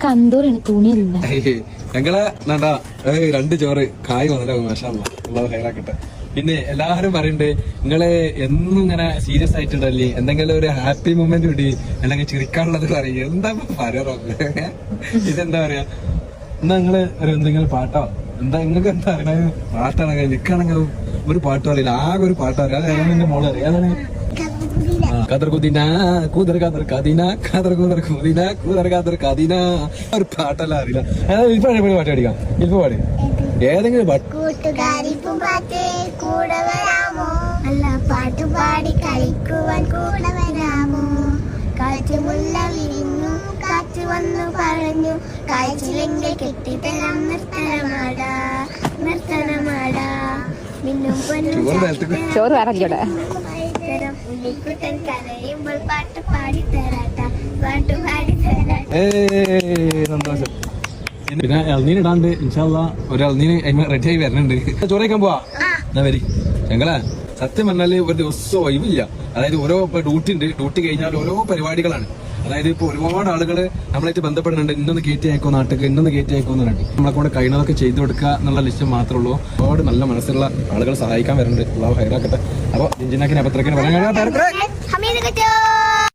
കന്തൂരാണ് തുണിയല്ല ഞങ്ങളെ നണ്ടാ 2 ചോറ് കായ് വന്നല്ലോ മാഷാഅല്ലാഹ് ഹൈറാക്കട്ടെ. പിന്നെ എല്ലാവരും പറയുന്നുണ്ട് നിങ്ങള് എന്നും ഇങ്ങനെ സീരിയസ് ആയിട്ടുണ്ടല്ലേ, എന്തെങ്കിലും ഒരു ഹാപ്പി മൊമെന്റ് കൂടി അല്ലെങ്കിൽ ചിരിക്കാനുള്ളത് പറയും. എന്താ പറയാ ഇതെന്താ പറയാ, എന്നാ നിങ്ങള് എന്തെങ്കിലും പാട്ടോ എന്താ നിങ്ങൾക്ക് എന്താ അറിയണ പാട്ടാണെങ്കിൽ എനിക്കാണെങ്കിൽ ഒരു പാട്ടും അറിയില്ല, ആകെ ഒരു പാട്ടും അറിയാം. അതാണ് എന്റെ മോള് അറിയാം. അതാണ് കദർ കുദിന കൂതർ കദർ കദിന കദർ കൂതർ കുദിന കൂതർ കദർ കദിന. ഒരു പാട്ടല്ല അറിയില്ല. ഇപ്പൊ പാട്ട് പഠിക്കാം. ഇപ്പൊ പാടി ഏതെങ്കിലും പാട്ട്. പാട്ടുപാടി കളിക്കുവാൻ കൂടെ വരാമോ? കാറ്റുമുല്ല വിരിഞ്ഞു കാറ്റ് വന്നു പറഞ്ഞു, കാഴ്ചയിലെങ്കിൽ കെട്ടിത്തരാം നിർത്തനമാടാ നിർത്തനമാടാ. മിന്നും ചോറ് വേറെ ഉണ്ണിക്കുട്ടൻ കരയുമ്പോൾ പാട്ട് പാടി തരാട്ട പാട്ട് പാടി തരാട്ട. സന്തോഷം. പിന്നെ ഇളനീര് ഇടാണ്ട് ഇൻഷാല്ലാ ഒരു ഇളനീര് റെഡി ആയി വരുന്നുണ്ട്. ചോറ് കഴിക്കാൻ പോവാ എന്നാ വരി. ഞങ്ങളെ സത്യം പറഞ്ഞാല് ഒരു ദിവസം ഒഴിവില്ല. അതായത് ഓരോ ഡ്യൂട്ടി ഉണ്ട്, ഡ്യൂട്ടി കഴിഞ്ഞാൽ ഓരോ പരിപാടികളാണ്. അതായത് ഇപ്പൊ ഒരുപാട് ആളുകൾ നമ്മളായിട്ട് ബന്ധപ്പെടുന്നുണ്ട്. ഇന്നൊന്ന് കയറ്റി അയക്കോ നാട്ടിൽ, ഇന്നൊന്ന് കയറ്റി അയക്കോന്ന് പറഞ്ഞിട്ട് നമ്മളെ കൂടെ കഴിയുന്നതൊക്കെ ചെയ്തു കൊടുക്കുക എന്നുള്ള ലക്ഷ്യം മാത്രമേ ഉള്ളൂ. ഒരുപാട് നല്ല മനസ്സുള്ള ആളുകൾ സഹായിക്കാൻ വരുന്നുണ്ട്. അള്ളാഹു ഹൈറാക്കട്ടെ. അപ്പൊ ജിഞ്ചിനാക്കിന് അപ്പത്രക്കിന് പറയാൻ